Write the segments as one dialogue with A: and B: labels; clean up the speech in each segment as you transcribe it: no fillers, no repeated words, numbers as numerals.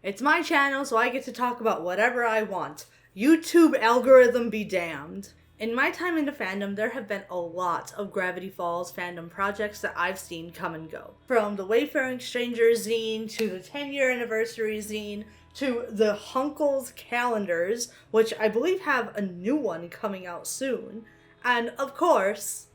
A: It's my channel, so I get to talk about whatever I want. YouTube algorithm be damned. In my time into fandom, there have been a lot of Gravity Falls fandom projects that I've seen come and go. From the Wayfaring Strangers zine, to the 10-year anniversary zine, to the Hunkles calendars, which I believe have a new one coming out soon, and of course,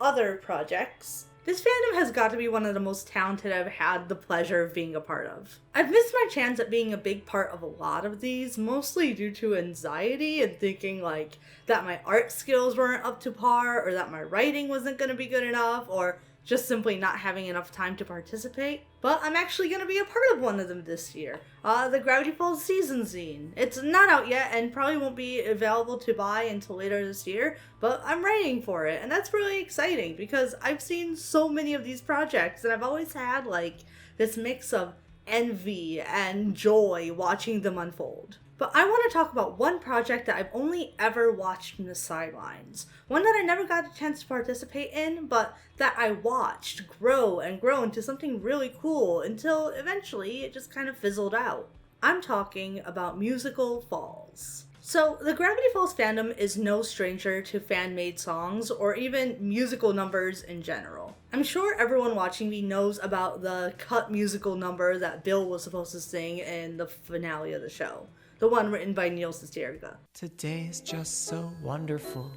A: other projects. This fandom has got to be one of the most talented I've had the pleasure of being a part of. I've missed my chance at being a big part of a lot of these, mostly due to anxiety and thinking like that my art skills weren't up to par, or that my writing wasn't going to be good enough, or just simply not having enough time to participate. But I'm actually going to be a part of one of them this year. The Gravity Falls Season Zine. It's not out yet and probably won't be available to buy until later this year, but I'm writing for it, and that's really exciting because I've seen so many of these projects and I've always had like this mix of envy and joy watching them unfold. But I want to talk about one project that I've only ever watched from the sidelines. One that I never got a chance to participate in, but that I watched grow and grow into something really cool until eventually it just kind of fizzled out. I'm talking about Musical Falls. So, the Gravity Falls fandom is no stranger to fan-made songs or even musical numbers in general. I'm sure everyone watching me knows about the cut musical number that Bill was supposed to sing in the finale of the show. The one written by Neil Cisterga.
B: Today is just so wonderful.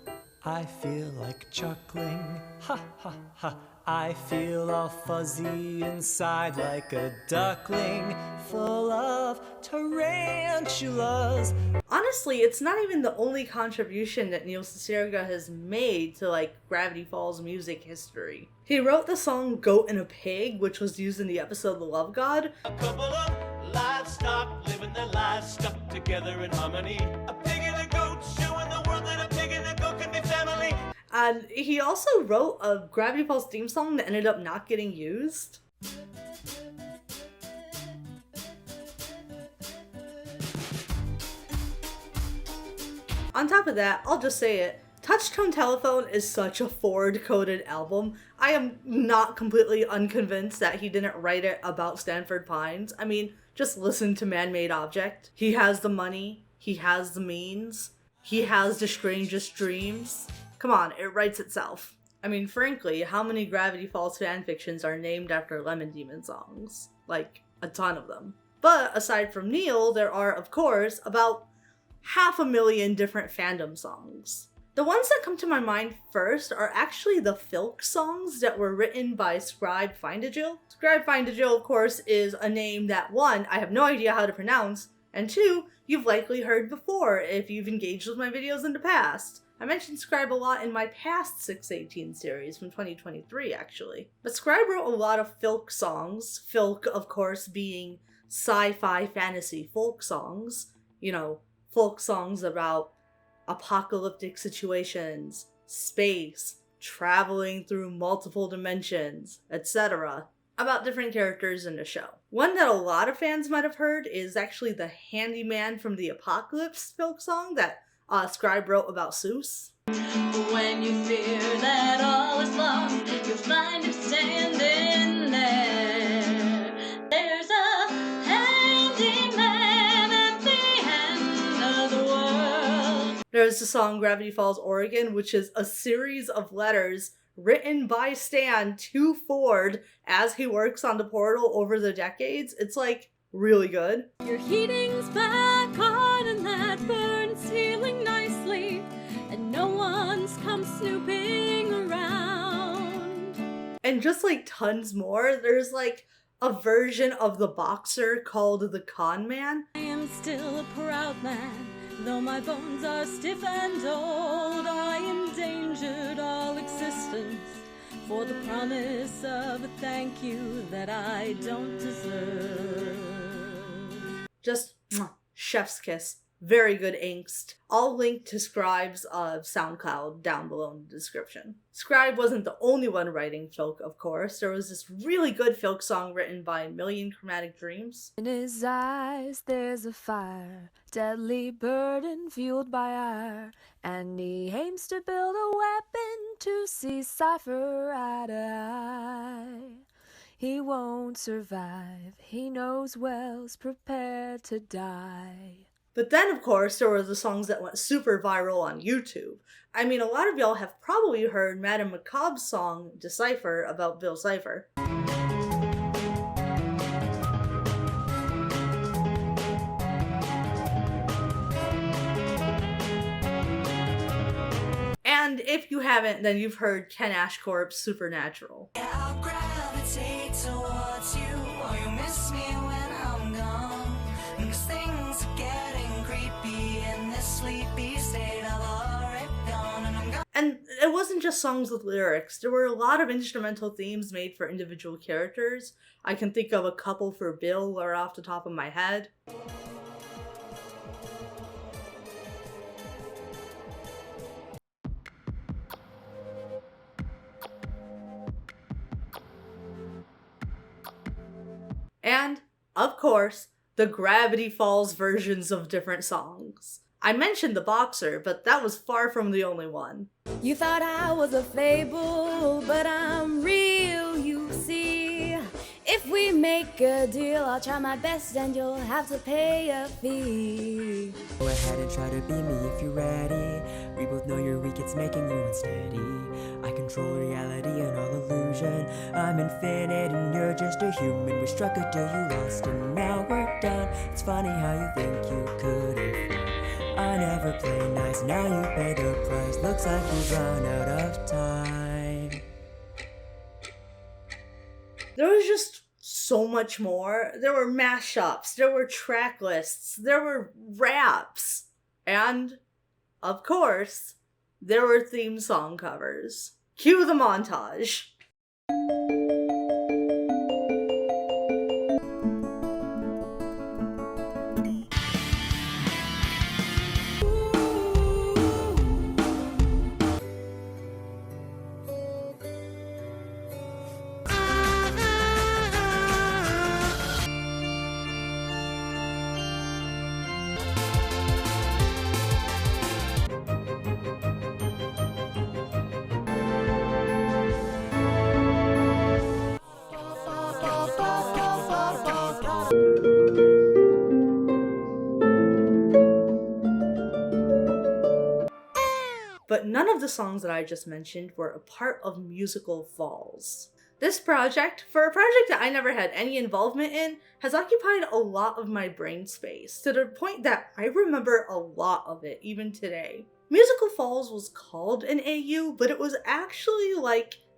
B: I feel like chuckling. Ha ha ha. I feel all fuzzy inside like a duckling full of tarantulas.
A: Honestly, it's not even the only contribution that Neil Cisterga has made to like Gravity Falls music history. He wrote the song Goat and a Pig, which was used in the episode The Love God.
C: A couple of livestock living their lives stuck together in harmony. A pig and a goat showing the world that a pig and a goat can be family.
A: And he also wrote a Gravity Falls theme song that ended up not getting used. On top of that, I'll just say it. Touchtone Telephone is such a forward-coded album. I am not completely unconvinced that he didn't write it about Stanford Pines. I mean, just listen to Man-Made Object. He has the money. He has the means. He has the strangest dreams. Come on, it writes itself. I mean, frankly, how many Gravity Falls fanfictions are named after Lemon Demon songs? Like, a ton of them. But aside from Neil, there are, of course, about 500,000 different fandom songs. The ones that come to my mind first are actually the Filk songs that were written by Scribe Findagill. Scribe Findagill, of course, is a name that, one, I have no idea how to pronounce, and two, you've likely heard before if you've engaged with my videos in the past. I mentioned Scribe a lot in my past 618 series from 2023, actually. But Scribe wrote a lot of Filk songs, Filk, of course, being sci-fi fantasy folk songs. You know, folk songs about apocalyptic situations, space, traveling through multiple dimensions, etc. About different characters in the show. One that a lot of fans might have heard is actually the Handyman from the Apocalypse folk song that Scribe wrote about Seuss.
D: When you fear that all is lost, you'll find him standing there. There's a handyman at the end of the world.
A: There's the song Gravity Falls, Oregon, which is a series of letters written by Stan to Ford as he works on the portal over the decades. It's like really good.
D: Your heating's back on and that burns ceiling nicely, and no one's come snooping around.
A: And just like tons more, there's like a version of The Boxer called The Con Man.
D: I am still a proud man, though my bones are stiff and old. I endangered all existence for the promise of a thank you that I don't deserve.
A: Just chef's kiss. Very good angst. I'll link to Scribe's SoundCloud down below in the description. Scribe wasn't the only one writing Filk, of course. There was this really good Filk song written by Million Chromatic Dreams.
E: In his eyes there's a fire, deadly burden fueled by ire, and he aims to build a weapon to see cipher eye to eye. he won't survive. He knows well's prepared to die.
A: But then, of course, there were the songs that went super viral on YouTube. I mean, a lot of y'all have probably heard Madame Macabre's song, Decipher, about Bill Cipher. And if you haven't, then you've heard Ken Ashcorp's Supernatural.
F: I'll gravitate towards you, or you miss me when I'm gone. 'Cause things are getting creepy in this sleepy state of Oregon, and I'm gone.
A: And it wasn't just songs with lyrics. There were a lot of instrumental themes made for individual characters. I can think of a couple for Bill right off the top of my head. And, of course, the Gravity Falls versions of different songs. I mentioned The Boxer, but that was far from the only one.
D: You thought I was a fable, but I'm real, you see. If we make a deal, I'll try my best and you'll have to pay a fee.
G: Go ahead and try to be me if you're ready. We both know you're weak, it's making you unsteady. I control reality and all illusion. I'm infinite and you're just a human. We struck a deal, you lost, and now we're done. It's funny how you think you could have won. I never play nice, now you pay the price. Looks like you've run out of time.
A: There was just so much more. There were mashups, there were track lists, there were raps, and, of course, there were theme song covers. Cue the montage. But none of the songs that I just mentioned were a part of Musical Falls. This project, for a project that I never had any involvement in, has occupied a lot of my brain space, to the point that I remember a lot of it, even today. Musical Falls was called an AU, but it was actually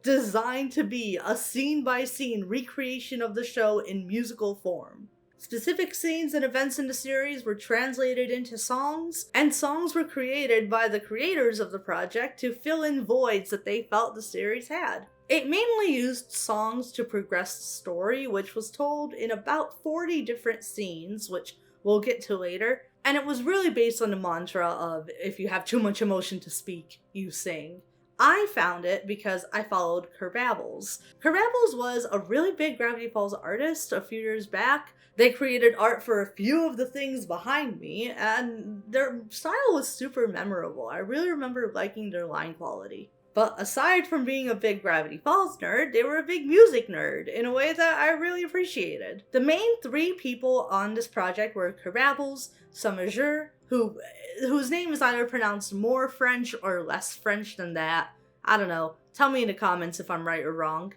A: designed to be a scene-by-scene recreation of the show in musical form. Specific scenes and events in the series were translated into songs, and songs were created by the creators of the project to fill in voids that they felt the series had. It mainly used songs to progress the story, which was told in about 40 different scenes, which we'll get to later, and it was really based on the mantra of, if you have too much emotion to speak, you sing. I found it because I followed Kerbabbles. Kerbabbles was a really big Gravity Falls artist a few years back. They created art for a few of the things behind me, and their style was super memorable. I really remember liking their line quality. But aside from being a big Gravity Falls nerd, they were a big music nerd in a way that I really appreciated. The main three people on this project were Kerbabbles, Samajur, whose name is either pronounced more French or less French than that. I don't know. Tell me in the comments if I'm right or wrong.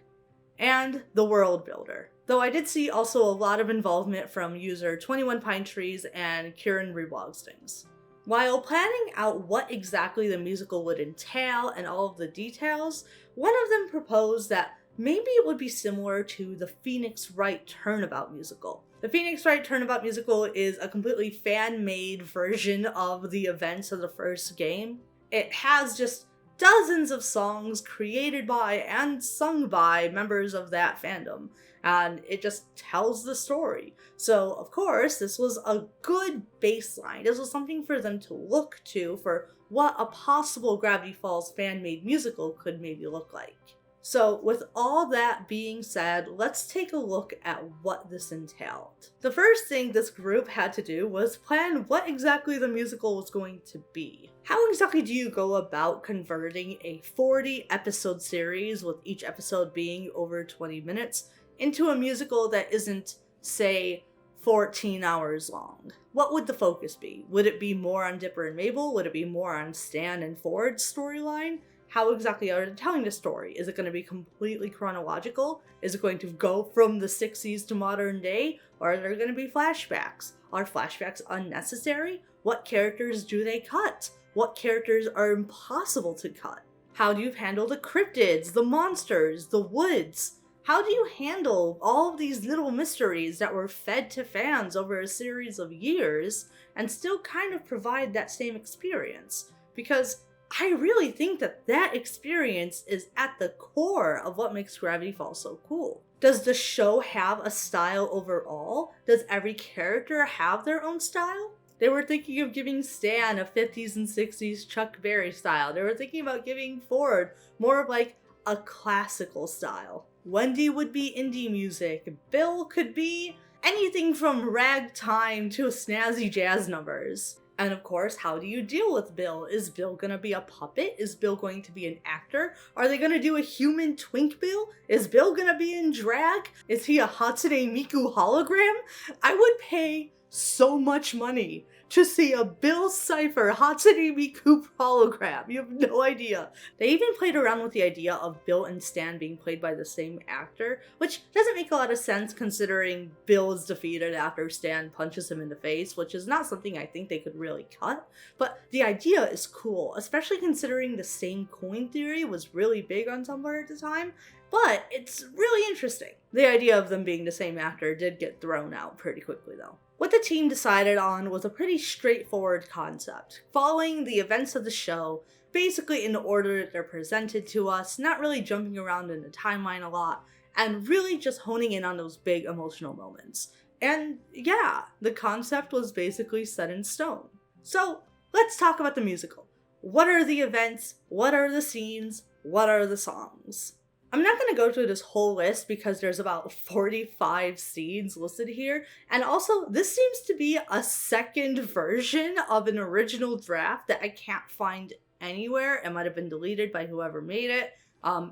A: And the World Builder. Though I did see also a lot of involvement from user 21 Pine Trees and Kieran Rewogstings. While planning out what exactly the musical would entail and all of the details, one of them proposed that maybe it would be similar to the Phoenix Wright Turnabout musical. The Phoenix Wright Turnabout musical is a completely fan-made version of the events of the first game. It has just dozens of songs created by and sung by members of that fandom, and it just tells the story. So, of course, this was a good baseline. This was something for them to look to for what a possible Gravity Falls fan-made musical could maybe look like. So, with all that being said, let's take a look at what this entailed. The first thing this group had to do was plan what exactly the musical was going to be. How exactly do you go about converting a 40-episode series, with each episode being over 20 minutes, into a musical that isn't, say, 14 hours long? What would the focus be? Would it be more on Dipper and Mabel? Would it be more on Stan and Ford's storyline? How exactly are they telling the story? Is it going to be completely chronological? Is it going to go from the 60s to modern day? Or are there going to be flashbacks? Are flashbacks unnecessary? What characters do they cut? What characters are impossible to cut? How do you handle the cryptids, the monsters, the woods? How do you handle all of these little mysteries that were fed to fans over a series of years and still kind of provide that same experience? Because I really think that that experience is at the core of what makes Gravity Falls so cool. Does the show have a style overall? Does every character have their own style? They were thinking of giving Stan a 50s and 60s Chuck Berry style. They were thinking about giving Ford more of like a classical style. Wendy would be indie music. Bill could be anything from ragtime to snazzy jazz numbers. And of course, how do you deal with Bill? Is Bill gonna be a puppet? Is Bill going to be an actor? Are they gonna do a human twink Bill? Is Bill gonna be in drag? Is he a Hatsune Miku hologram? I would pay so much money to see a Bill Cipher Hatsune Miku hologram. You have no idea. They even played around with the idea of Bill and Stan being played by the same actor, which doesn't make a lot of sense considering Bill is defeated after Stan punches him in the face, which is not something I think they could really cut. But the idea is cool, especially considering the same coin theory was really big on Tumblr at the time. But it's really interesting. The idea of them being the same actor did get thrown out pretty quickly though. What the team decided on was a pretty straightforward concept, following the events of the show, basically in the order that they're presented to us, not really jumping around in the timeline a lot, and really just honing in on those big emotional moments. And yeah, the concept was basically set in stone. So let's talk about the musical. What are the events? What are the scenes? What are the songs? I'm not going to go through this whole list because there's about 45 scenes listed here, and also this seems to be a second version of an original draft that I can't find anywhere. It might have been deleted by whoever made it.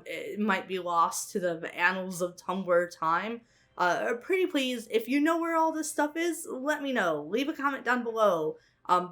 A: It might be lost to the annals of Tumblr time. Pretty please, if you know where all this stuff is, let me know. Leave a comment down below.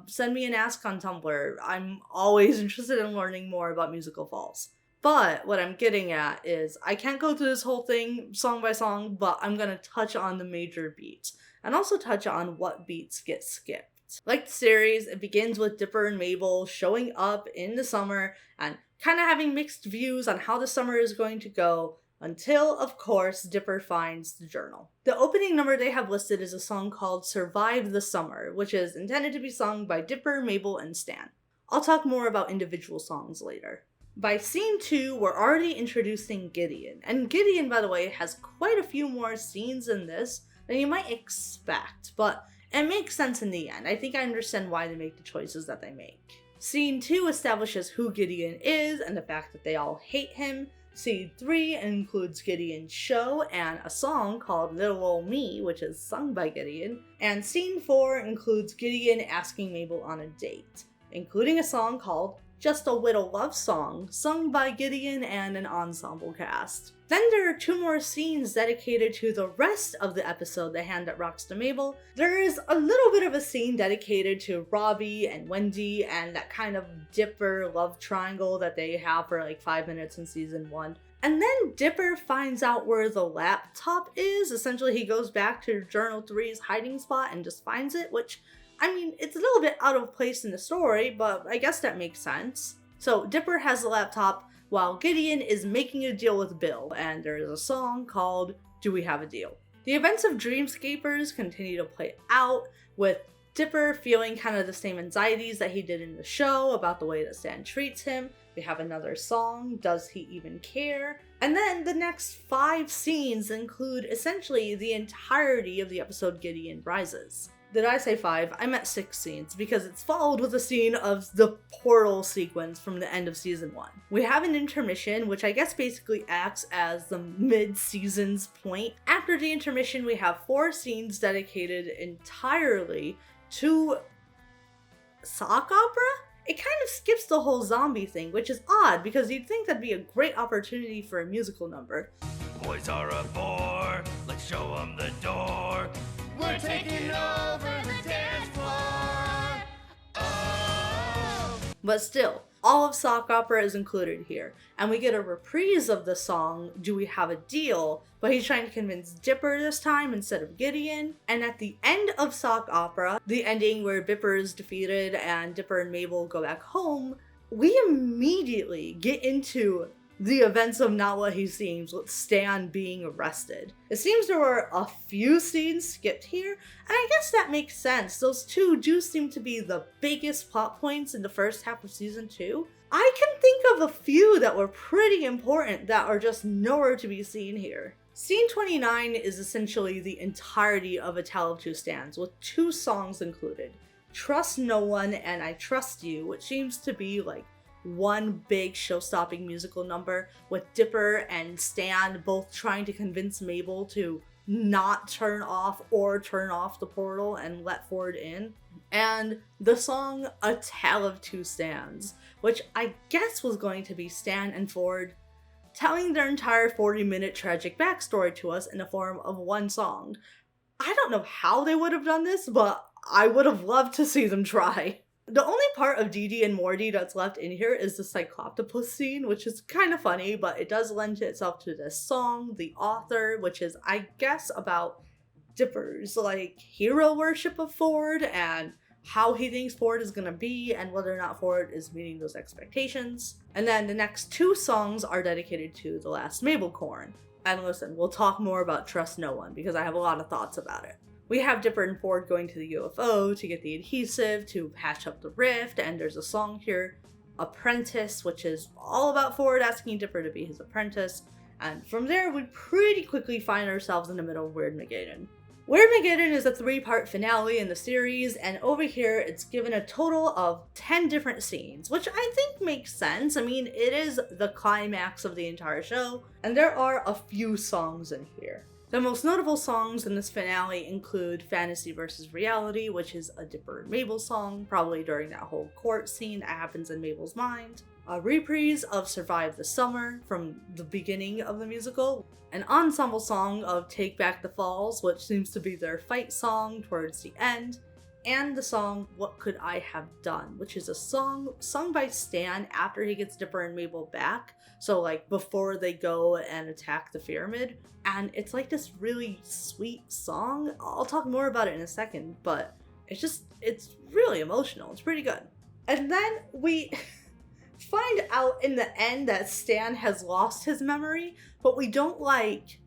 A: Send me an ask on Tumblr. I'm always interested in learning more about Musical Falls. But what I'm getting at is I can't go through this whole thing song by song, but I'm going to touch on the major beats and also touch on what beats get skipped. Like the series, it begins with Dipper and Mabel showing up in the summer and kind of having mixed views on how the summer is going to go until, of course, Dipper finds the journal. The opening number they have listed is a song called Survive the Summer, which is intended to be sung by Dipper, Mabel, and Stan. I'll talk more about individual songs later. By scene 2, we're already introducing Gideon. And Gideon, by the way, has quite a few more scenes in this than you might expect, but it makes sense in the end. I think I understand why they make the choices that they make. Scene 2 establishes who Gideon is and the fact that they all hate him. Scene 3 includes Gideon's show and a song called Little Ol' Me, which is sung by Gideon. And scene 4 includes Gideon asking Mabel on a date, including a song called Just a Little Love Song, sung by Gideon and an ensemble cast. Then there are 2 more scenes dedicated to the rest of the episode, The Hand That Rocks to Mabel. There is a little bit of a scene dedicated to Robbie and Wendy and that kind of Dipper love triangle that they have for like 5 minutes in season 1. And then Dipper finds out where the laptop is. Essentially, he goes back to Journal 3's hiding spot and just finds it, which, I mean, it's a little bit out of place in the story, but I guess that makes sense. So Dipper has the laptop while Gideon is making a deal with Bill, and there is a song called Do We Have a Deal? The events of Dreamscapers continue to play out, with Dipper feeling kind of the same anxieties that he did in the show about the way that Stan treats him. We have another song, Does He Even Care? And then the next 5 scenes include essentially the entirety of the episode Gideon Rises. Did I say 5? I meant 6 scenes, because it's followed with a scene of the portal sequence from the end of season 1. We have an intermission, which I guess basically acts as the mid-season's point. After the intermission, we have 4 scenes dedicated entirely to sock opera? It kind of skips the whole zombie thing, which is odd, because you'd think that'd be a great opportunity for a musical number.
C: Boys are a bore, let's show them the door. We're taking over the dance floor. Oh.
A: But still, all of sock opera is included here, and we get a reprise of the song Do We Have a Deal, but he's trying to convince Dipper this time instead of Gideon. And at the end of sock opera, the ending where Dipper is defeated and Dipper and Mabel go back home, we immediately get into the events of Not What He Seems, with Stan being arrested. It seems there were a few scenes skipped here, and I guess that makes sense. Those two do seem to be the biggest plot points in the first half of season 2. I can think of a few that were pretty important that are just nowhere to be seen here. Scene 29 is essentially the entirety of A Tale of Two Stans, with 2 songs included. Trust No One and I Trust You, which seems to be like one big show-stopping musical number, with Dipper and Stan both trying to convince Mabel to not turn off the portal and let Ford in. And the song A Tale of Two Stans, which I guess was going to be Stan and Ford telling their entire 40-minute tragic backstory to us in the form of one song. I don't know how they would have done this, but I would have loved to see them try. The only part of Dee Dee and Morty that's left in here is the Cycloptopus scene, which is kind of funny, but it does lend itself to this song, The Author, which is, I guess, about Dipper's, like, hero worship of Ford and how he thinks Ford is gonna be and whether or not Ford is meeting those expectations. And then the next 2 songs are dedicated to the last Mabel Corn. And listen, we'll talk more about Trust No One because I have a lot of thoughts about it. We have Dipper and Ford going to the UFO to get the adhesive to patch up the rift, and there's a song here, Apprentice, which is all about Ford asking Dipper to be his apprentice. And from there, we pretty quickly find ourselves in the middle of Weirdmageddon. Weirdmageddon is a 3-part finale in the series, and over here it's given a total of 10 different scenes, which I think makes sense. I mean, it is the climax of the entire show, and there are a few songs in here. The most notable songs in this finale include Fantasy vs. Reality, which is a Dipper and Mabel song, probably during that whole court scene that happens in Mabel's mind. A reprise of Survive the Summer from the beginning of the musical. An ensemble song of Take Back the Falls, which seems to be their fight song towards the end. And the song What Could I Have Done, which is a song sung by Stan after he gets Dipper and Mabel back. So like before they go and attack the pyramid. And it's like this really sweet song. I'll talk more about it in a second, but it's really emotional. It's pretty good. And then we find out in the end that Stan has lost his memory, but we don't like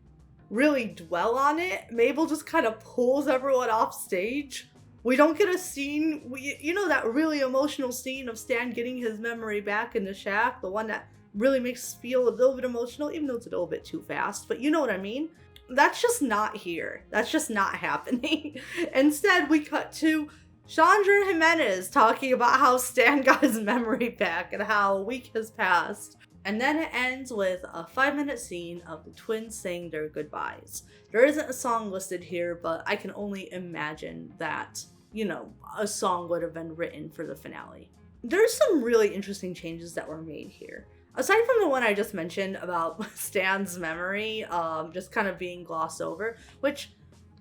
A: really dwell on it. Mabel just kind of pulls everyone off stage. We don't get a scene, you know, that really emotional scene of Stan getting his memory back in the shack, the one that really makes us feel a little bit emotional, even though it's a little bit too fast, but you know what I mean? That's just not here. That's just not happening. Instead, we cut to Chandra Jimenez talking about how Stan got his memory back and how a week has passed. And then it ends with a 5-minute scene of the twins saying their goodbyes. There isn't a song listed here, but I can only imagine that, you know, a song would have been written for the finale. There's some really interesting changes that were made here. Aside from the one I just mentioned about Stan's memory just kind of being glossed over, which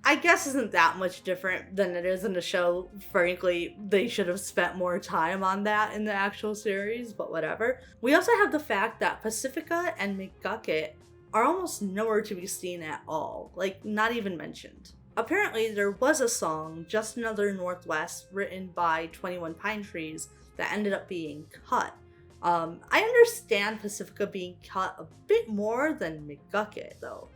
A: I guess isn't that much different than it is in the show. Frankly, they should have spent more time on that in the actual series, but whatever. We also have the fact that Pacifica and McGucket are almost nowhere to be seen at all, like not even mentioned. Apparently, there was a song, Just Another Northwest, written by 21 Pine Trees that ended up being cut. I understand Pacifica being cut a bit more than McGucket, though.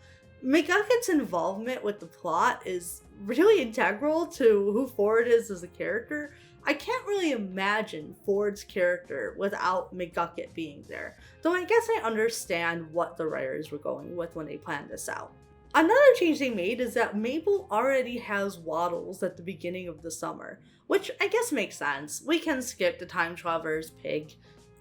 A: McGucket's involvement with the plot is really integral to who Ford is as a character. I can't really imagine Ford's character without McGucket being there, though I guess I understand what the writers were going with when they planned this out. Another change they made is that Mabel already has Waddles at the beginning of the summer, which I guess makes sense. We can skip the Time Traveler's pig.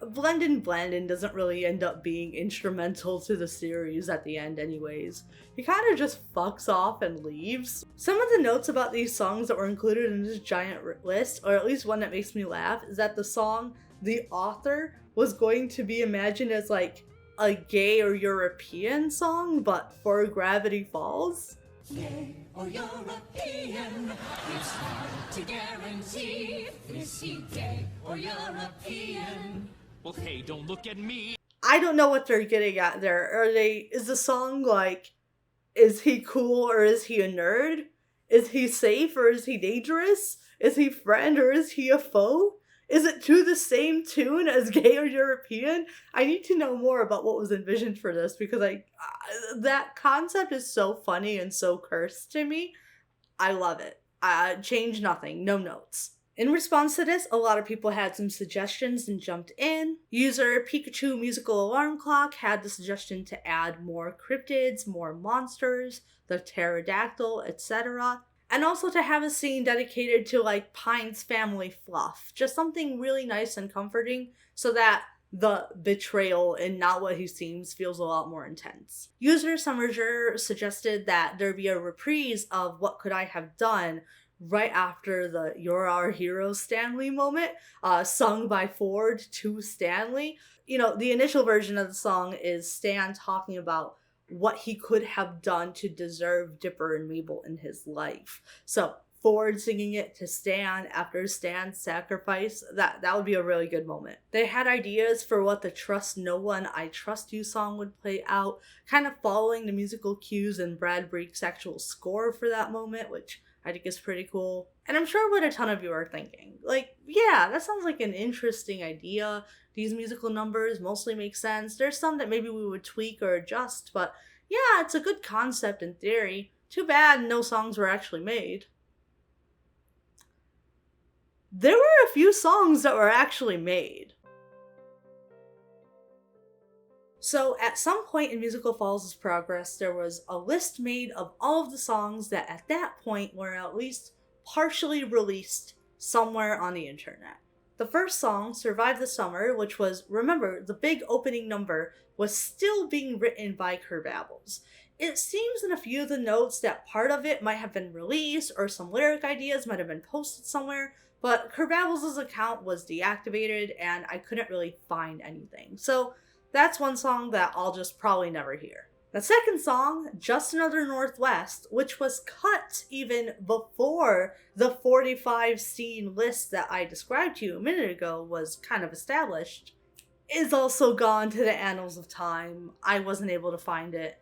A: Blandon doesn't really end up being instrumental to the series at the end anyways. He kind of just fucks off and leaves. Some of the notes about these songs that were included in this giant list, or at least one that makes me laugh, is that the song The Author was going to be imagined as like a gay or European song, but for Gravity Falls.
C: Gay or European, it's hard to guarantee. Is he gay or European? Well, hey, don't look at me.
A: I don't know what they're getting at there. Is the song like, is he cool or is he a nerd? Is he safe or is he dangerous? Is he friend or is he a foe? Is it to the same tune as Gay or European? I need to know more about what was envisioned for this, because that concept is so funny and so cursed to me. I love it. Change nothing, no notes. In response to this, a lot of people had some suggestions and jumped in. User Pikachu Musical Alarm Clock had the suggestion to add more cryptids, more monsters, the pterodactyl, etc. And also to have a scene dedicated to like Pine's family fluff. Just something really nice and comforting so that the betrayal and not what he seems feels a lot more intense. User Summerger suggested that there be a reprise of What Could I Have Done right after the You're Our Hero Stanley moment, sung by Ford to Stanley. You know, the initial version of the song is Stan talking about what he could have done to deserve Dipper and Mabel in his life. So Ford singing it to Stan after Stan's sacrifice, that would be a really good moment. They had ideas for what the Trust No One, I Trust You song would play out, kind of following the musical cues in Brad Breek's actual score for that moment, which I think is pretty cool. And I'm sure what a ton of you are thinking. Like, yeah, that sounds like an interesting idea. These musical numbers mostly make sense. There's some that maybe we would tweak or adjust, but yeah, it's a good concept in theory. Too bad no songs were actually made. There were a few songs that were actually made. So at some point in Musical Falls' progress, there was a list made of all of the songs that at that point were at least partially released somewhere on the internet. The first song, Survive the Summer, which was, remember, the big opening number, was still being written by Kerbabbles. It seems in a few of the notes that part of it might have been released or some lyric ideas might have been posted somewhere, but Kerbabbles' account was deactivated and I couldn't really find anything. So that's one song that I'll just probably never hear. The second song, Just Another Northwest, which was cut even before the 45 scene list that I described to you a minute ago was kind of established, is also gone to the annals of time. I wasn't able to find it.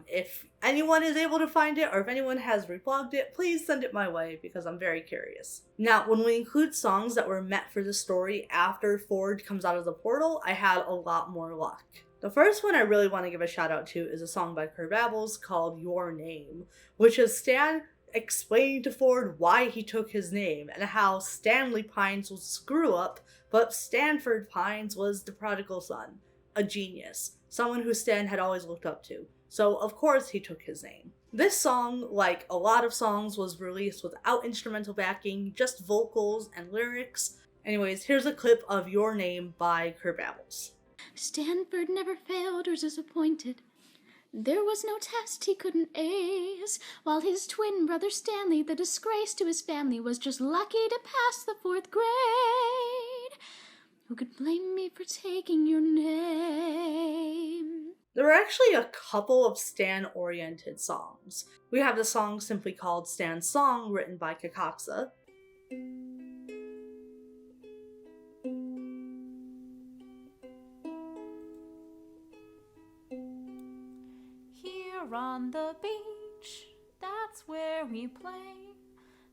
A: If anyone is able to find it, or if anyone has reblogged it, please send it my way because I'm very curious. Now, when we include songs that were meant for the story after Ford comes out of the portal, I had a lot more luck. The first one I really want to give a shout out to is a song by Kerbabbles called Your Name, which is Stan explaining to Ford why he took his name and how Stanley Pines was a screw up, but Stanford Pines was the prodigal son, a genius, someone who Stan had always looked up to. So of course he took his name. This song, like a lot of songs, was released without instrumental backing, just vocals and lyrics. Anyways, here's a clip of Your Name by Kerbabbles.
H: Stanford never failed or disappointed. There was no test he couldn't ace, while his twin brother Stanley, the disgrace to his family, was just lucky to pass the 4th grade. Who could blame me for taking your name?
A: There were actually a couple of Stan-oriented songs. We have the song simply called Stan's Song, written by Kakaksa.
I: Here on the beach, that's where we play.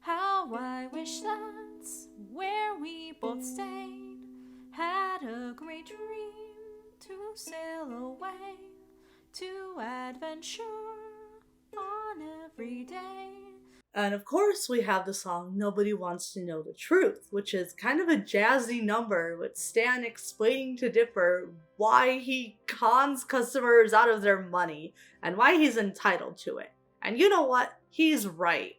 I: How I wish that's where we both stayed. Had a great dream to sail away, to adventure on every day.
A: And of course we have the song Nobody Wants to Know the Truth, which is kind of a jazzy number with Stan explaining to Dipper why he cons customers out of their money and why he's entitled to it. And you know what? He's right.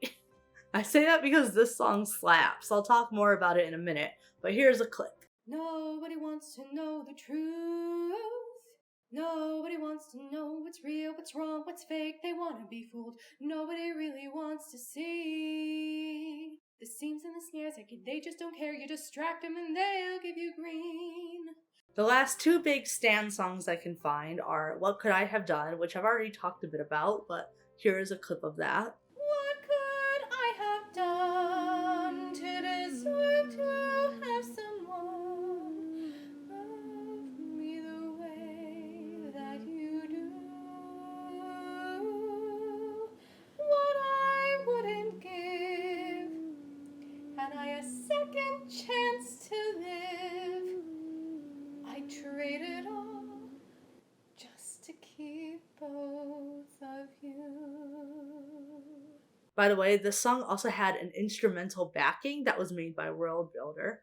A: I say that because this song slaps. I'll talk more about it in a minute, but here's a clip.
J: Nobody wants to know the truth. Nobody wants to know what's real, what's wrong, what's fake. They want to be fooled. Nobody really wants to see the seams and the snares. They just don't care. You distract them and they'll give you green.
A: The last two big Stan songs I can find are What Could I Have Done, which I've already talked a bit about, but here is a clip of that.
J: What could I have done to deserve to have someone love me the way that you do? What I wouldn't give had I a second chance to live, I'd trade it all just to keep both of you.
A: By the way, this song also had an instrumental backing that was made by World Builder.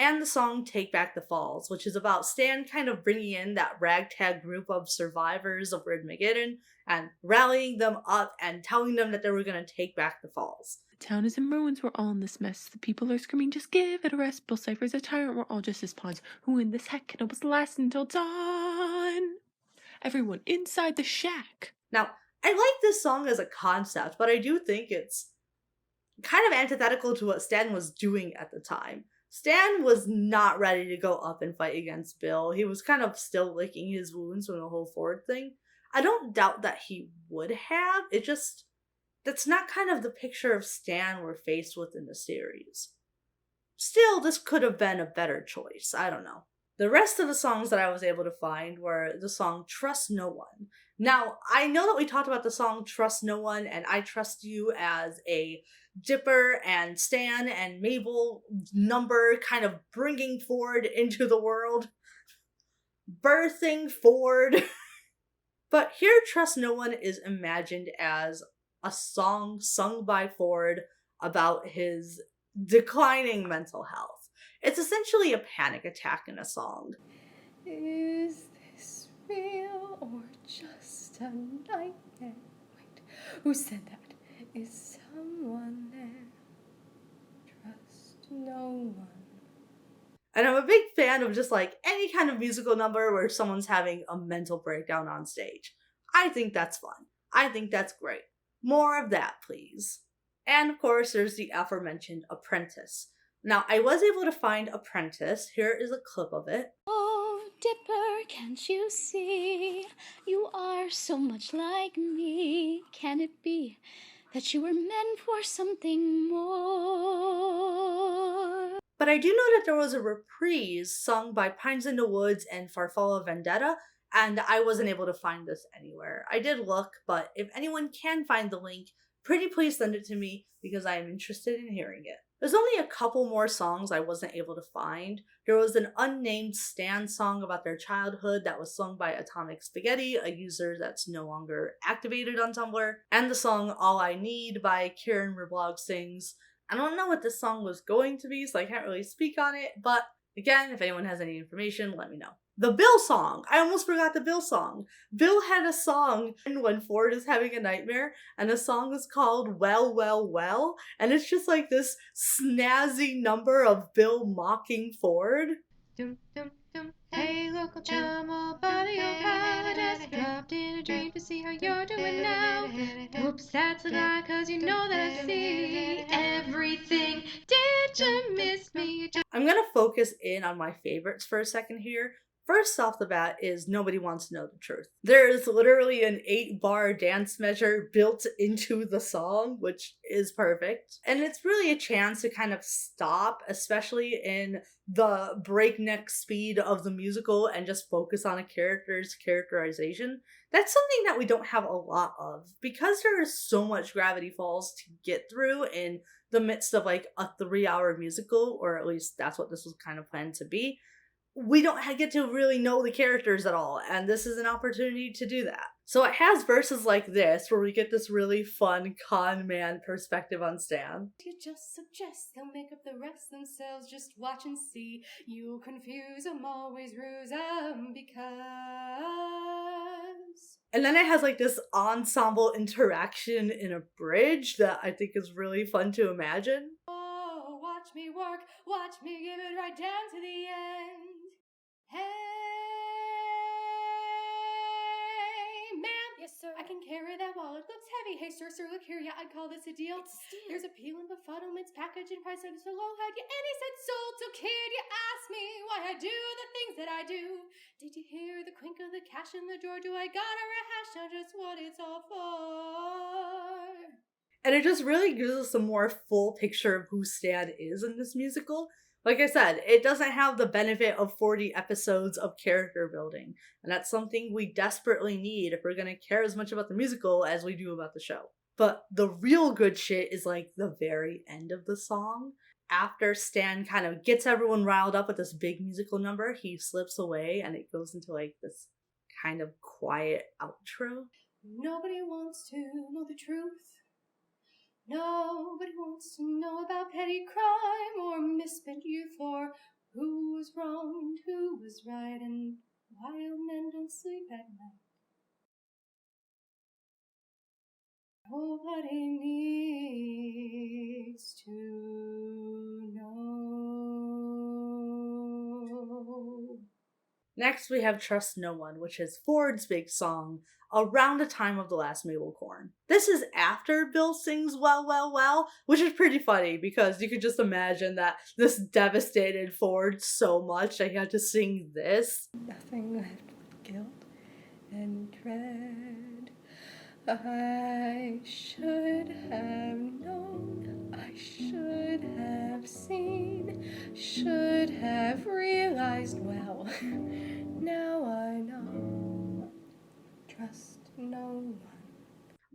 A: And the song Take Back the Falls, which is about Stan kind of bringing in that ragtag group of survivors of Armageddon and rallying them up and telling them that they were going to take back the falls.
K: The town is in ruins, we're all in this mess. The people are screaming, just give it a rest. Bill Cipher's a tyrant, we're all just his pawns. Who in this heck can help us last until dawn? Everyone inside the shack.
A: Now, I like this song as a concept, but I do think it's kind of antithetical to what Stan was doing at the time. Stan was not ready to go up and fight against Bill. He was kind of still licking his wounds from the whole Ford thing. I don't doubt that he would have. It just, that's not kind of the picture of Stan we're faced with in the series. Still, this could have been a better choice. I don't know. The rest of the songs that I was able to find were the song Trust No One. Now, I know that we talked about the song Trust No One and I Trust You as a Dipper and Stan and Mabel number kind of bringing Ford into the world. Birthing Ford. But here Trust No One is imagined as a song sung by Ford about his declining mental health. It's essentially a panic attack in a song.
J: Is this real or just a nightmare? Wait, who said that? Is someone there? Trust no one.
A: And I'm a big fan of just like any kind of musical number where someone's having a mental breakdown on stage. I think that's fun. I think that's great. More of that, please. And of course, there's the aforementioned Apprentice. Now, I was able to find Apprentice. Here is a clip of it.
H: Oh, Dipper, can't you see? You are so much like me. Can it be that you were meant for something more?
A: But I do know that there was a reprise sung by Pines in the Woods and Farfalla Vendetta, and I wasn't able to find this anywhere. I did look, but if anyone can find the link, pretty please send it to me because I am interested in hearing it. There's only a couple more songs I wasn't able to find. There was an unnamed Stan song about their childhood that was sung by Atomic Spaghetti, a user that's no longer activated on Tumblr, and the song All I Need by Kieran Reblog Sings. I don't know what this song was going to be, so I can't really speak on it, but again, if anyone has any information, let me know. The Bill song! I almost forgot the Bill song. Bill had a song when Ford is having a nightmare, and the song is called Well, Well, Well, and it's just like this snazzy number of Bill mocking Ford.
J: Dum, dum, dum. Hey, local chum, all body on pilot just dropped in a dream to see how you're doing now. Oops, that's a lie, cause you know that I see everything. Did you miss me?
A: I'm gonna focus in on my favorites for a second here. First off the bat is Nobody Wants to Know the Truth. There is literally an 8-bar dance measure built into the song, which is perfect. And it's really a chance to kind of stop, especially in the breakneck speed of the musical, and just focus on a character's characterization. That's something that we don't have a lot of. Because there is so much Gravity Falls to get through in the midst of like a 3-hour musical, or at least that's what this was kind of planned to be, we don't get to really know the characters at all, and this is an opportunity to do that. So it has verses like this, where we get this really fun con man perspective on Stan.
J: You just suggest they'll make up the rest themselves, just watch and see. You confuse them, always ruse them, because...
A: And then it has like this ensemble interaction in a bridge that I think is really fun to imagine.
J: Oh, watch me work, watch me give it right down to the end. Hey, ma'am.
H: Yes, sir.
J: I can carry that wallet. Looks heavy. Hey, sir, look here. Yeah, I'd call this a deal.
H: It's a steal.
J: There's a peel and befuddlements package and price under so low. Had you any sense sold? So kid, you ask me why I do the things that I do. Did you hear the clink of the cash in the drawer? Do I gotta rehash on just what it's all for?
A: And it just really gives us a more full picture of who Stan is in this musical. Like I said, it doesn't have the benefit of 40 episodes of character building, and that's something we desperately need if we're going to care as much about the musical as we do about the show. But the real good shit is like the very end of the song. After Stan kind of gets everyone riled up with this big musical number, he slips away and it goes into like this kind of quiet outro.
J: Nobody wants to know the truth. Nobody wants to know about petty crime or misspent youth or who was wrong and who was right and why old men don't sleep at night. Nobody needs to know.
A: Next, we have Trust No One, which is Ford's big song around the time of the last Mabelcorn. This is after Bill sings Well, Well, Well, which is pretty funny because you could just imagine that this devastated Ford so much that he had to sing this.
J: Nothing left but guilt and dread. I should have known, I should have seen, should have realized well. Now I know. Trust no one.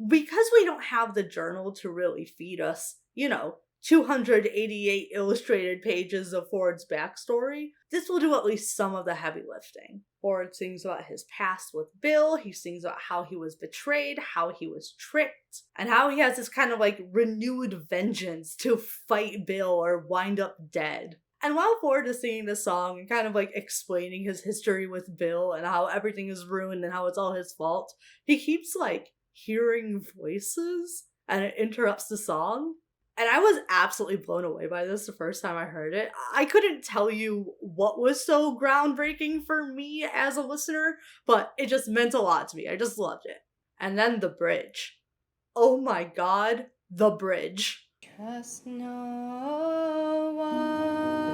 A: Because we don't have the journal to really feed us, 288 illustrated pages of Ford's backstory, this will do at least some of the heavy lifting. Ford sings about his past with Bill, he sings about how he was betrayed, how he was tricked, and how he has this kind of like renewed vengeance to fight Bill or wind up dead. And while Ford is singing this song and kind of like explaining his history with Bill and how everything is ruined and how it's all his fault, he keeps like hearing voices and it interrupts the song. And I was absolutely blown away by this the first time I heard it. I couldn't tell you what was so groundbreaking for me as a listener, but it just meant a lot to me. I just loved it. And then the bridge. Oh my god, the bridge.
J: Trust no one.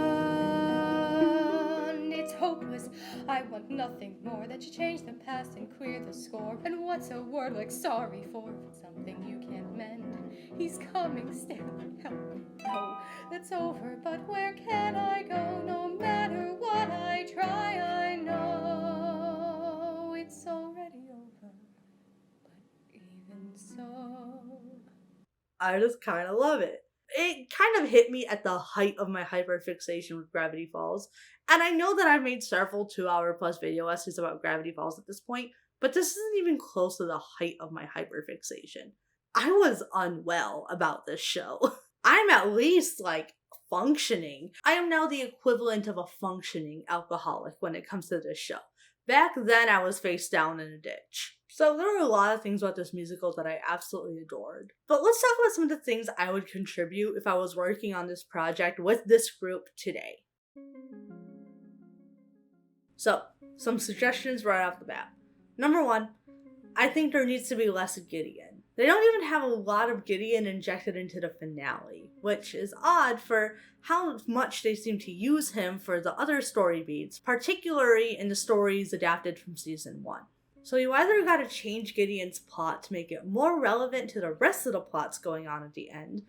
J: It's hopeless. I want nothing more than to change the past and clear the score. And what's a word like sorry for? If it's something you can't mend. He's coming, Stanley, help me. No, that's over, but where can I go? No matter what I try, I know it's already over. But even so,
A: I just kind of love it. It kind of hit me at the height of my hyperfixation with Gravity Falls. And I know that I've made several 2-hour plus video essays about Gravity Falls at this point, but this isn't even close to the height of my hyperfixation. I was unwell about this show. I'm at least, functioning. I am now the equivalent of a functioning alcoholic when it comes to this show. Back then, I was face down in a ditch. So there are a lot of things about this musical that I absolutely adored. But let's talk about some of the things I would contribute if I was working on this project with this group today. So, some suggestions right off the bat. Number 1, I think there needs to be less Gideon. They don't even have a lot of Gideon injected into the finale, which is odd for how much they seem to use him for the other story beats, particularly in the stories adapted from season 1. So you either gotta change Gideon's plot to make it more relevant to the rest of the plots going on at the end,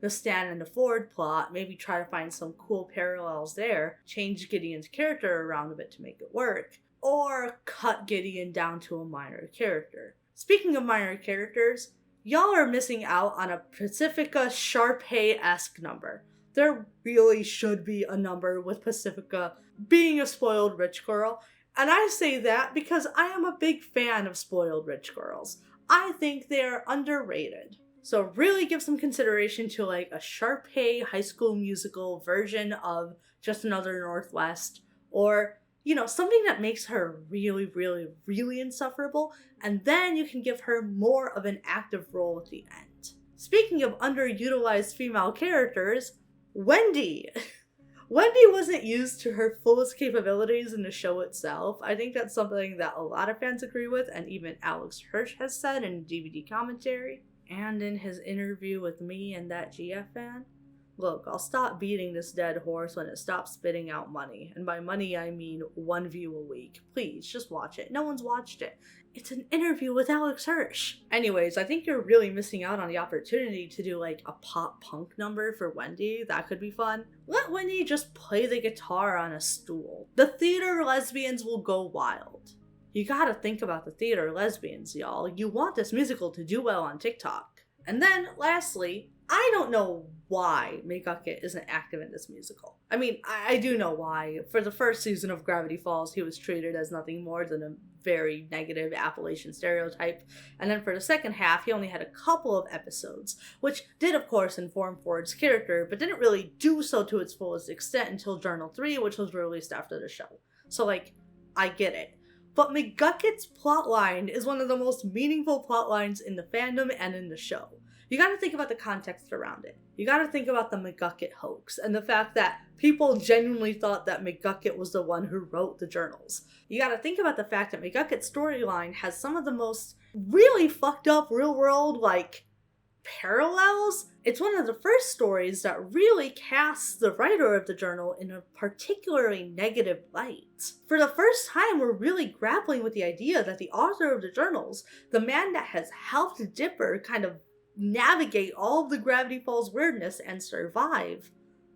A: the Stan and the Ford plot, maybe try to find some cool parallels there, change Gideon's character around a bit to make it work, or cut Gideon down to a minor character. Speaking of minor characters, y'all are missing out on a Pacifica Sharpay-esque number. There really should be a number with Pacifica being a spoiled rich girl, and I say that because I am a big fan of spoiled rich girls. I think they're underrated. So really give some consideration to a Sharpay High School Musical version of Just Another Northwest, or something that makes her really, really, really insufferable, and then you can give her more of an active role at the end. Speaking of underutilized female characters, Wendy! Wendy wasn't used to her fullest capabilities in the show itself. I think that's something that a lot of fans agree with, and even Alex Hirsch has said in DVD commentary and in his interview with me and that GF fan. Look, I'll stop beating this dead horse when it stops spitting out money. And by money, I mean 1 view a week. Please, just watch it. No one's watched it. It's an interview with Alex Hirsch. Anyways, I think you're really missing out on the opportunity to do like a pop punk number for Wendy. That could be fun. Let Wendy just play the guitar on a stool. The theater lesbians will go wild. You gotta think about the theater lesbians, y'all. You want this musical to do well on TikTok. And then, lastly, I don't know why McGucket isn't active in this musical. I mean, I do know why. For the first season of Gravity Falls, he was treated as nothing more than a very negative Appalachian stereotype. And then for the second half, he only had a couple of episodes, which did, of course, inform Ford's character, but didn't really do so to its fullest extent until Journal 3, which was released after the show. So, like, I get it. But McGucket's plotline is one of the most meaningful plotlines in the fandom and in the show. You gotta think about the context around it. You gotta think about the McGucket hoax and the fact that people genuinely thought that McGucket was the one who wrote the journals. You gotta think about the fact that McGucket's storyline has some of the most really fucked up real world, like, parallels. It's one of the first stories that really casts the writer of the journal in a particularly negative light. For the first time, we're really grappling with the idea that the author of the journals, the man that has helped Dipper kind of navigate all of the Gravity Falls weirdness and survive,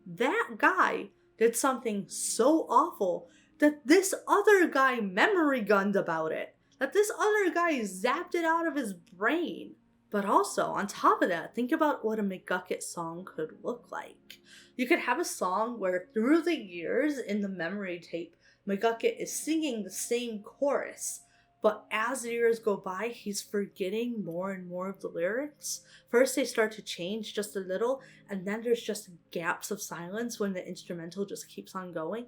A: that guy did something so awful that this other guy memory gunned about it. That this other guy zapped it out of his brain. But also, on top of that, think about what a McGucket song could look like. You could have a song where through the years in the memory tape, McGucket is singing the same chorus, but as the years go by, he's forgetting more and more of the lyrics. First they start to change just a little, and then there's just gaps of silence when the instrumental just keeps on going.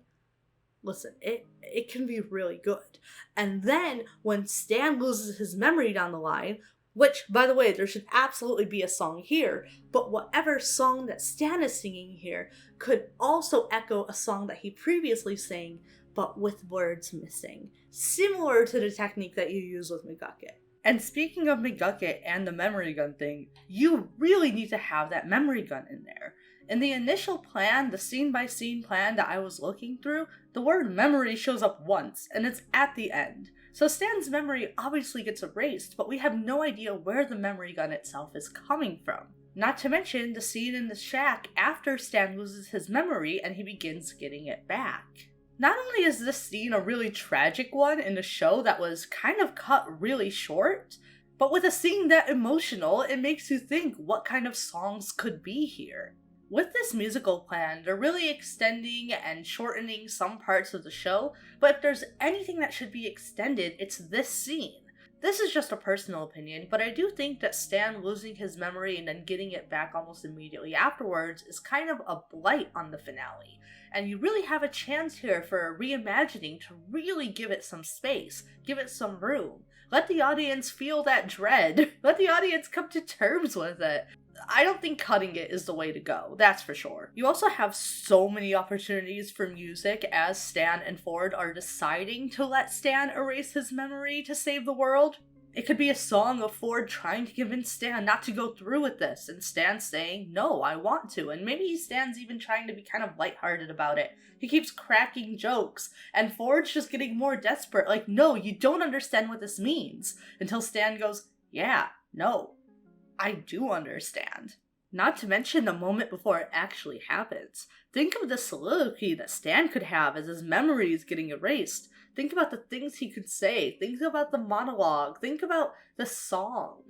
A: Listen, it can be really good. And then when Stan loses his memory down the line, which, by the way, there should absolutely be a song here, but whatever song that Stan is singing here could also echo a song that he previously sang, but with words missing. Similar to the technique that you use with McGucket. And speaking of McGucket and the memory gun thing, you really need to have that memory gun in there. In the initial plan, the scene-by-scene plan that I was looking through, the word memory shows up once, and it's at the end. So Stan's memory obviously gets erased, but we have no idea where the memory gun itself is coming from. Not to mention the scene in the shack after Stan loses his memory and he begins getting it back. Not only is this scene a really tragic one in the show that was kind of cut really short, but with a scene that emotional, it makes you think what kind of songs could be here. With this musical plan, they're really extending and shortening some parts of the show, but if there's anything that should be extended, it's this scene. This is just a personal opinion, but I do think that Stan losing his memory and then getting it back almost immediately afterwards is kind of a blight on the finale. And you really have a chance here for a reimagining to really give it some space, give it some room. Let the audience feel that dread. Let the audience come to terms with it. I don't think cutting it is the way to go, that's for sure. You also have so many opportunities for music as Stan and Ford are deciding to let Stan erase his memory to save the world. It could be a song of Ford trying to convince Stan not to go through with this, and Stan saying, no, I want to, and maybe Stan's even trying to be kind of lighthearted about it. He keeps cracking jokes, and Ford's just getting more desperate, like, no, you don't understand what this means, until Stan goes, yeah, no. I do understand. Not to mention the moment before it actually happens. Think of the soliloquy that Stan could have as his memory is getting erased. Think about the things he could say. Think about the monologue. Think about the song.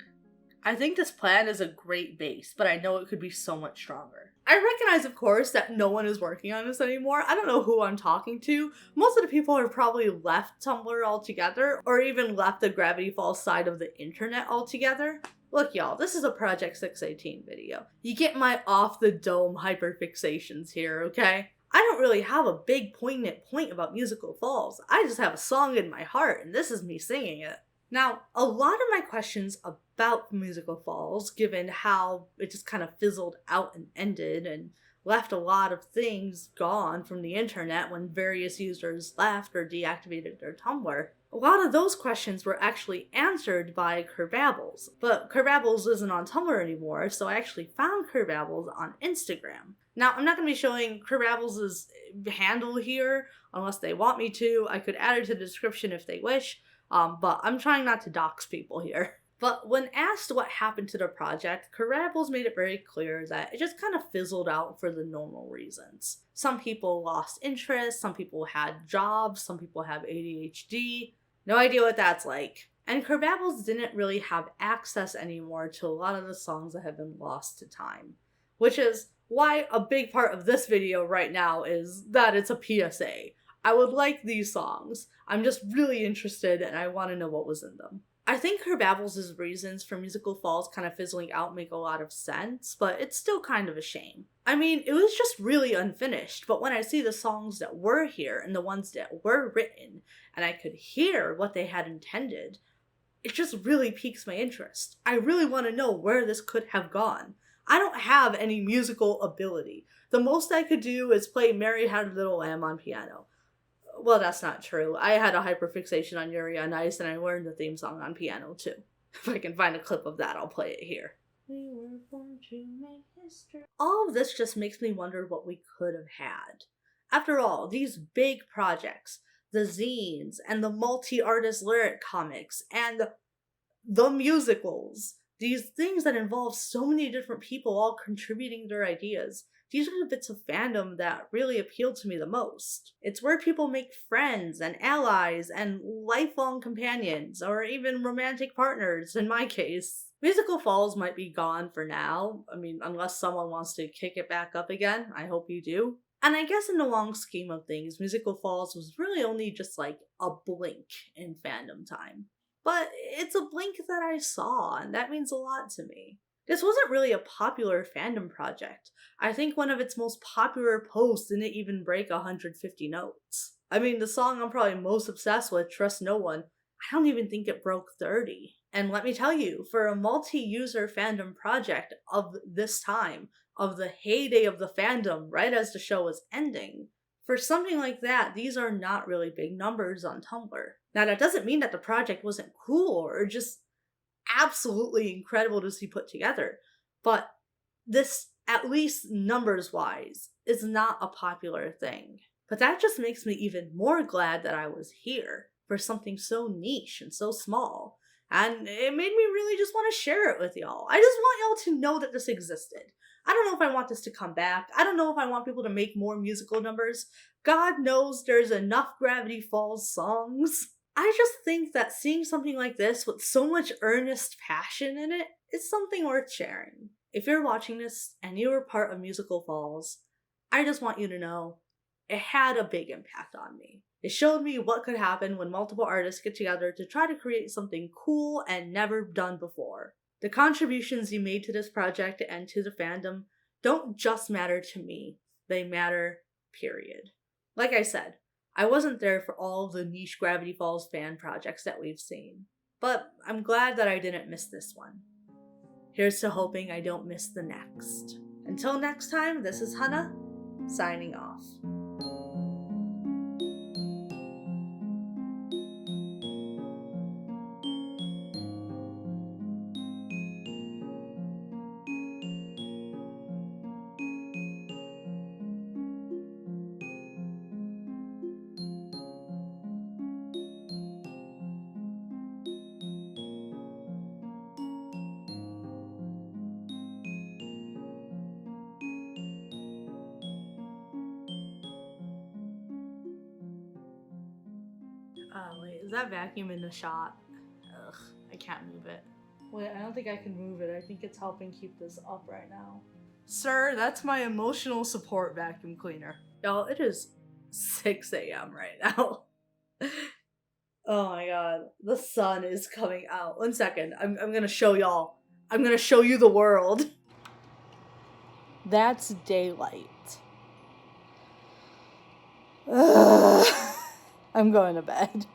A: I think this plan is a great base, but I know it could be so much stronger. I recognize, of course, that no one is working on this anymore. I don't know who I'm talking to. Most of the people have probably left Tumblr altogether, or even left the Gravity Falls side of the internet altogether. Look, y'all, this is a Project 618 video. You get my off-the-dome hyperfixations here, okay? I don't really have a big poignant point about Musical Falls. I just have a song in my heart, and this is me singing it. Now, a lot of my questions about Musical Falls, given how it just kind of fizzled out and ended, and left a lot of things gone from the internet when various users left or deactivated their Tumblr. A lot of those questions were actually answered by Kerbabbles, but Kerbabbles isn't on Tumblr anymore, so I actually found Kerbabbles on Instagram. Now, I'm not going to be showing Kerbabbles' handle here unless they want me to. I could add it to the description if they wish, but I'm trying not to dox people here. But when asked what happened to the project, Kerbabbles made it very clear that it just kind of fizzled out for the normal reasons. Some people lost interest, some people had jobs, some people have ADHD. No idea what that's like. And Kerbabbles didn't really have access anymore to a lot of the songs that have been lost to time. Which is why a big part of this video right now is that it's a PSA. I would like these songs. I'm just really interested and I want to know what was in them. I think Kerbabbles' reasons for Musical Falls kind of fizzling out make a lot of sense, but it's still kind of a shame. I mean, it was just really unfinished, but when I see the songs that were here and the ones that were written, and I could hear what they had intended, it just really piques my interest. I really want to know where this could have gone. I don't have any musical ability. The most I could do is play Mary Had a Little Lamb on piano. Well, that's not true. I had a hyperfixation on Yuri on Ice, and I learned the theme song on piano, too. If I can find a clip of that, I'll play it here. We were born to make history. All of this just makes me wonder what we could have had. After all, these big projects, the zines, and the multi-artist lyric comics, and the musicals, these things that involve so many different people all contributing their ideas, these are the bits of fandom that really appeal to me the most. It's where people make friends and allies and lifelong companions, or even romantic partners in my case. Musical Falls might be gone for now. I mean, unless someone wants to kick it back up again, I hope you do. And I guess in the long scheme of things, Musical Falls was really only just like a blink in fandom time. But it's a blink that I saw, and that means a lot to me. This wasn't really a popular fandom project. I think one of its most popular posts didn't even break 150 notes. I mean, the song I'm probably most obsessed with, Trust No One, I don't even think it broke 30. And let me tell you, for a multi-user fandom project of this time, of the heyday of the fandom right as the show was ending, for something like that, these are not really big numbers on Tumblr. Now, that doesn't mean that the project wasn't cool or just absolutely incredible to see put together, but this, at least numbers-wise, is not a popular thing. But that just makes me even more glad that I was here for something so niche and so small, and it made me really just want to share it with y'all. I just want y'all to know that this existed. I don't know if I want this to come back. I don't know if I want people to make more musical numbers. God knows there's enough Gravity Falls songs. I just think that seeing something like this with so much earnest passion in it is something worth sharing. If you're watching this and you were part of Musical Falls, I just want you to know it had a big impact on me. It showed me what could happen when multiple artists get together to try to create something cool and never done before. The contributions you made to this project and to the fandom don't just matter to me, they matter, period. Like I said, I wasn't there for all of the niche Gravity Falls fan projects that we've seen, but I'm glad that I didn't miss this one. Here's to hoping I don't miss the next. Until next time, this is Hannah, signing off. Wait, is that vacuum in the shot? Ugh, I can't move it. Wait, I don't think I can move it. I think it's helping keep this up right now. Sir, that's my emotional support vacuum cleaner. Y'all, it is 6 a.m. right now. Oh my god, the sun is coming out. 1 second, I'm gonna show y'all. I'm gonna show you the world. That's daylight. Ugh. I'm going to bed.